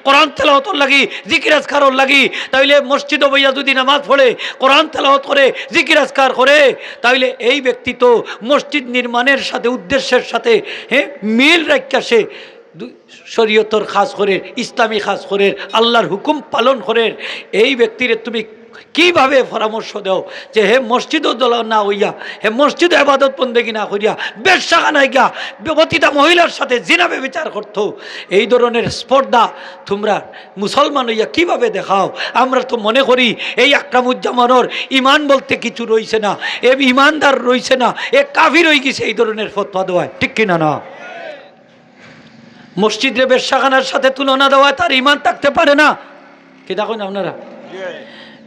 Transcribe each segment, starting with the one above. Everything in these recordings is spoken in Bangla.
কোরআন তেলাওয়াতর লাগি, জিকির আজকারর লাগি, তাইলে মসজিদে বইয়া যদি নামাজ পড়ে, কোরআন তেলাওয়াত করে, জিকির আজকার করে, তাইলে এই ব্যক্তি তো মসজিদ নির্মাণের সাথে উদ্দেশ্যের সাথে মিল রাখা সে শরীয়তর খাস করে, ইসলামী খাস করে, আল্লাহর হুকুম পালন করে। এই ব্যক্তিরে তুমি কিভাবে পরামর্শ দাও যে হে মসজিদও দল না হইয়া, হে মসজিদ ইবাদত বন্দেগী না করিয়া বেশ্যাখানায় গিয়া প্রতিটা মহিলার সাথে জিনাবে বিচার করতো, এই ধরনের স্পর্ধা তোমরা মুসলমান হইয়া কিভাবে দেখাও? আমরা তো মনে করি এই আকরামুজ্জামানের ইমান বলতে কিছু রইছে না, এ ইমানদার রইছে না, এ কাফির হয়ে গেছে, এই ধরনের ফতোয়া দেওয়ায়, ঠিক কিনা না? মসজিদে বেশ্যাখানার সাথে তুলনা দেওয়া তার ইমান থাকতে পারে না, কি দেখুন আপনারা?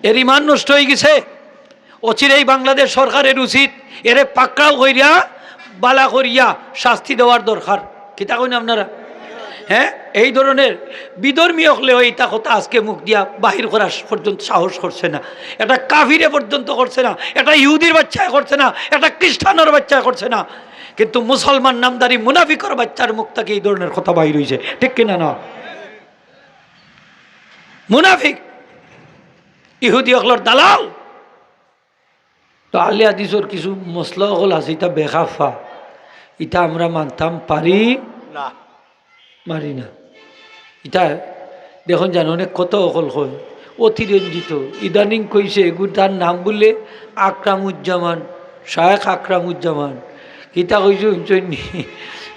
এর ইমান নষ্ট হয়ে গেছে। অচিরেই বাংলাদেশ সরকারের উচিত এরে পাকড়াও করিয়া বালা করিয়া শাস্তি দেওয়ার দরকার, কি দেখুন আপনারা? হ্যাঁ, এই ধরনের বিধর্মী হলেও এইটা কথা আজকে মুখ দিয়া বাহির করা পর্যন্ত সাহস করছে না, এটা কাফিরে পর্যন্ত করছে না, এটা ইহুদির বাচ্চা করছে না, এটা খ্রিস্টানের বাচ্চা করছে না, কিন্তু মুসলমান নামদারি মুনাফিকর বাচ্চার মুখ থেকে এই ধরনের কথা বাহির হয়েছে, ঠিক কিনা না? মুনাফিক ইহুদি হকলর দালাল। তো আলে হাদিসের কিছু মশলা হল আছে, এটা বেখাফা, এটা আমরা মানতাম পারি না, মারি না। এটা দেখুন জানো অনেক কত অকল হয় অতিরঞ্জিত, ইদানিং কইছে এগুলো তার নাম বললে আকরামুজ্জামান, শায়েখ আকরামুজ্জামান। কিতা কইছে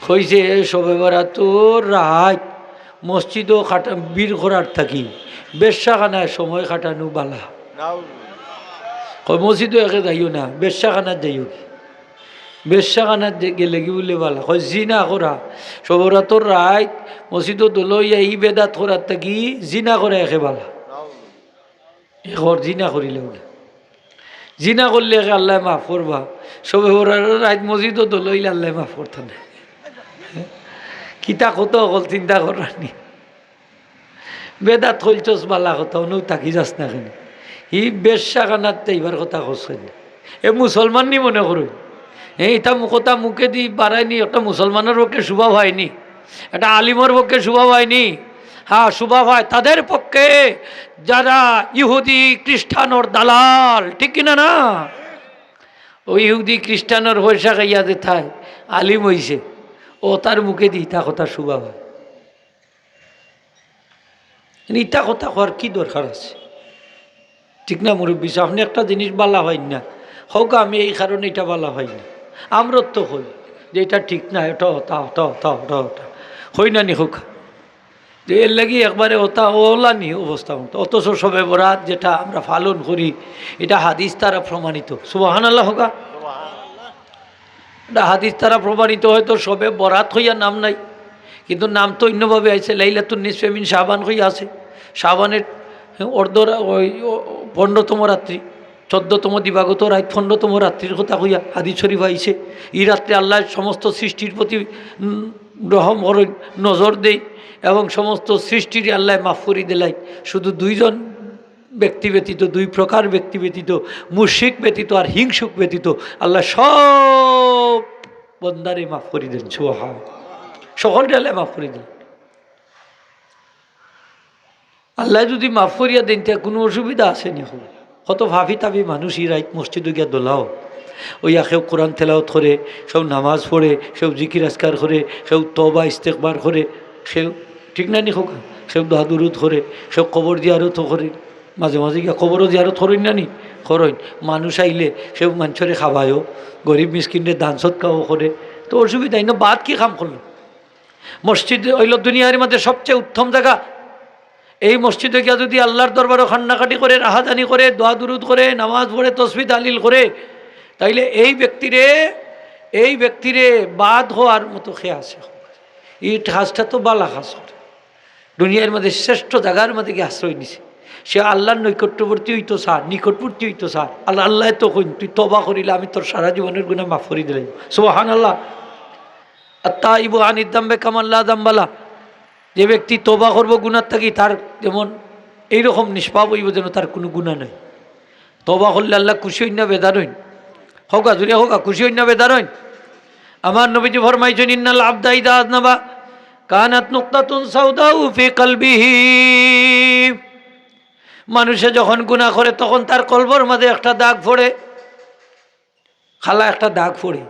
কইছে সবে বেড়া তোর রাত মসজিদও খাটা বীর ঘোরার থাকি বেশ্যাখানায় সময় খাটানো বালা, মসজিদও একে যাইও না, বেশ্যাখানার যাইও, বেশ্যাখানার গেলে কি বলে বালা, কই জিনা করা সবরা তোর রাত মসজিদও দলইয়া ই বেদাত করার থাকি জিনা করে একে বালা, এর জিনা করিলে জিনা করলে একে আল্লাহ মাফ করবা, সবে ওরার রাত মসজিদও দলইলে আল্লাহ মাফ করতে না। কিতা কত অকল চিন্তা করানি, বেদাত হইলছস বালা কথা অনু থাকি যাস না কেন, ই বেশ্যাখানাত এইবার কথা কছেন, এ মুসলমান নি মনে করুন, এটা কথা মুখে দি বাড়ায়নি, একটা মুসলমানের পক্ষে শুভা হয়নি, এটা আলিমর পক্ষে শুভা হয়নি। হ্যাঁ, শুভা হয় তাদের পক্ষে যারা ইহুদি খ্রিস্টানোর দালাল, ঠিক কিনা না? ওই ইহুদি খ্রিস্টানোর পয়সা খাইয়া যে থাই আলিম হইছে, ও তার মুখে দি ইটা কথা শুভা হয়। ইটা কথা হওয়ার কি দরকার আছে, ঠিক না মুরব্বী? আপনি একটা জিনিস বালা হয় না, হোক আমি এই কারণে এটা বালা হয় না, আমরা তো হই যে এটা ঠিক না, এটা হতা হতা হতা হতা হতা হই না নি হোক, যে এর লাগি একবারে ওটা ওলা নি অবস্থা মতো। অথচ সবে বরাত যেটা আমরা পালন করি এটা হাদিস দ্বারা প্রমাণিত, সুবহানাল্লাহ হোকা, এটা হাদিস দ্বারা প্রমাণিত। হয়তো সবে বরাত হইয়া নাম নাই, কিন্তু নাম তো অন্যভাবে আছে, লাইলাতুন নিসফে মিন শাবান হইয়া আছে, শাবানের ওই 15তম রাত্রি, 14তম দিবাগত রাত 15তম রাত্রির কথা হইয়া হাদিস শরীফ আইছে। এই রাত্রে আল্লাহ সমস্ত সৃষ্টির প্রতি রহম নজর দেয় এবং সমস্ত সৃষ্টির আল্লাহ মাফ করি দিলাই, শুধু দুইজন ব্যক্তি ব্যতীত, দুই প্রকার ব্যক্তি ব্যতীত, মুশরিক ব্যতীত আর হিংসুক ব্যতীত আল্লাহ সব বন্দারে মাফ করি দেন, সুবহান, সকলকে আল্লাহ মাফ করি দেন। আল্লাহ যদি মাফ করিয়া দেন তা কোনো অসুবিধা আসেনি। কত ভাবি তাবি মানুষ ই রাইত মসজিদে গিয়া দোলাও, ওইয়া কেউ কোরআন তেলাওয়াত করে, কেউ নামাজ পড়ে, কেউ জিকির আজকার করে, কেউ তওবা ইস্তেগফার করে, কেউ ঠিক না নি হোক, কেউ দোয়া দুরুদ করে, কেউ কবর জিয়ারত করে, মাঝে মাঝে গিয়া কবরও জিয়ারত করেন না নি করেন। মানুষ আইলে কেউ মানুষরে খাওয়ায়ও, গরিব মিসকিনরে দান সৎকাও করে, তো অসুবিধা না। বাদ কি কাম করলো? মসজিদ হইল দুনিয়ার মধ্যে সবচেয়ে উত্তম জায়গা। এই মসজিদে গিয়া যদি আল্লাহর দরবারও খান্নাকাটি করে, রাহাদানি করে, দোয়া দুরুদ করে, নামাজ পড়ে, তসবিহ তাহলিল করে, তাইলে এই ব্যক্তিরে বাদ হওয়ার মতো খেয়ে আসে। এই কাজটা তো বালা কাজ করে, দুনিয়ার মধ্যে শ্রেষ্ঠ জায়গার মধ্যে গিয়ে আশ্রয় নিছে। সে আল্লাহর নৈকট্যবর্তী হইতো স্যার, নিকটবর্তী হইতো স্যার। আল্লাহ তো কইন তুই তবা করিলে আমি তোর সারা জীবনের গুনাহ মাফ করে দিলাম, সুবহানাল্লাহ। আত্তাইবু আনিদ দাম্বে কামাল্লা দাম্বালা, যে ব্যক্তি তবা করবো গুনার থাকি তার যেমন এইরকম নিষ্পাপ হইব যেন তার কোনো গুনাহ নাই। তবা করলে আল্লাহ খুশি হইন না বেদার হইন, হোকা জুড়ে হোকা খুশি হইন না বেদার হইন। আমার নবীজি ফরমাইছেন ইন্নাল আবদা ইদা আযনাবা কানাত নুকতাতুন সাউদাউ ফি কলবিহি, মানুষে যখন গুনাহ করে তখন তার কলবের মাঝে একটা দাগ পড়ে, খালা একটা দাগ পড়ে।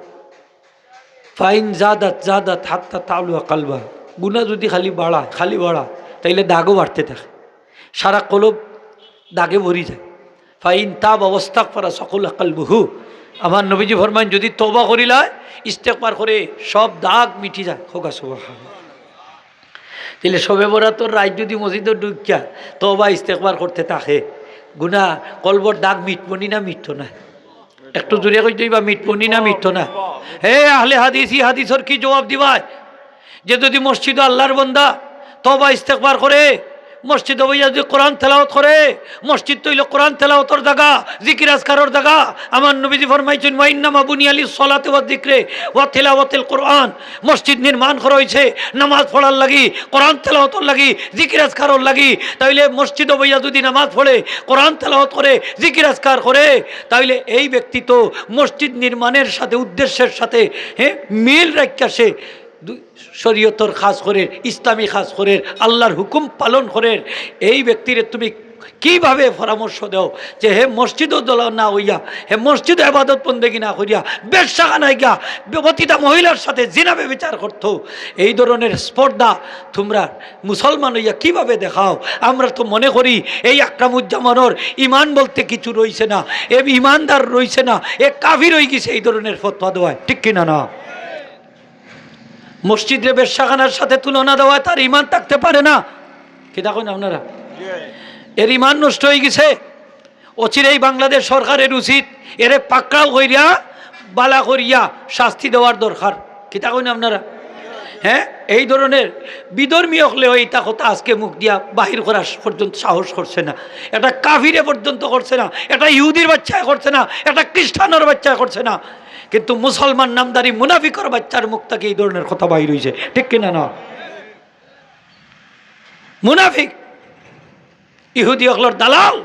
ফাইন জাদাত জাদাত হাত্তা তালুয়া কালবা, গুনাহ যদি খালি বাড়ায় তাইলে দাগও বাড়তে থাকে, সারা কলব দাগে ভরি যায়। ফাইন তাব অবস্থাক পারা সকল কালবুহু, আমার নবীজি ফরমান যদি তওবা করিলায় ইস্তেগফার করে সব দাগ মিটি যায়। হোগা সুবহানাল্লাহ। তাহলে শবে বরাতর রাত যদি মসজিদে ঢুকিয়া তওবা ইস্তেগফার করতে থাকে, গুনাহ কলবর দাগ মিটবনি না মিটতো না? একটু জোরে কই দিবা, মিটবনি না মিটতো না? হে আহলে হাদিস, ই হাদিসের কি জবাব দিবাই? যে যদি মসজিদে আল্লাহর বান্দা তওবা ইস্তেগফার করে, মসজিদে বইয়া যদি কোরআন তেলাওয়াত করে, মসজিদ তো হইল কোরআন তেলাওয়াতের জায়গা, জিকির আজকারের জায়গা। আমার নবীজি ফরমাইছেন ওয়া ইন্নামা বুনিয়ালিস সালাতি ওয়াজ যিকরি ওয়া তিলাওয়াতিল কোরআন, মসজিদ নির্মাণ করা হয়েছে নামাজ পড়ার লাগি, কোরআন তেলাওয়াতের লাগি, জিকির আজকারের লাগি। তাইলে মসজিদে বইয়া যদি নামাজ পড়ে, কোরআন তেলাওয়াত করে, জিকির আজকার করে, তাইলে এই ব্যক্তি তো মসজিদ নির্মাণের সাথে উদ্দেশ্যের সাথে মিল রাখা, সে শরীয়তর খাস করে, ইসলামী খাস করে, আল্লাহর হুকুম পালন করে। এই ব্যক্তির তুমি কিভাবে পরামর্শ দাও যে হে মসজিদও দল না হইয়া, হে মসজিদ ইবাদত বন্দেগী না করিয়া বেশ্যাখানায় গিয়া প্রতিটা মহিলার সাথে জিনাবে বিচার করতো? এই ধরনের স্পর্ধা তোমরা মুসলমান হইয়া কিভাবে দেখাও? আমরা তো মনে করি এই আকরামুজ্জামানের ইমান বলতে কিছু রইছে না, এ ইমানদার রইছে না, এ কাফির হয়ে গেছে, এই ধরনের ফতোয়া দেওয়ায়। ঠিক কিনা না? মসজিদে বেশ্যাখানার সাথে তুলনা দেওয়া তার ইমান থাকতে পারে না। কি দেখুন আপনারা, এর ইমান নষ্ট হয়ে গেছে। অচিরেই বাংলাদেশ সরকারের উচিত এরে পাকড়াও করিয়া বালা করিয়া শাস্তি দেওয়ার দরকার। কি দেখুন আপনারা, হ্যাঁ, এই ধরনের বিধর্মী হলেও এইটা কথা আজকে মুখ দিয়া বাহির করা পর্যন্ত সাহস করছে না। এটা কাফিরে পর্যন্ত করছে না, এটা ইহুদির বাচ্চা করছে না, এটা খ্রিস্টানের বাচ্চা করছে না, কিন্তু মুসলমান নামদারি মুনাফিকর বাচ্চার মুখ থেকে এই ধরনের কথা বাহির হয়েছে। ঠিক কিনা না? মুনাফিক ইহুদি হকলর দালাল,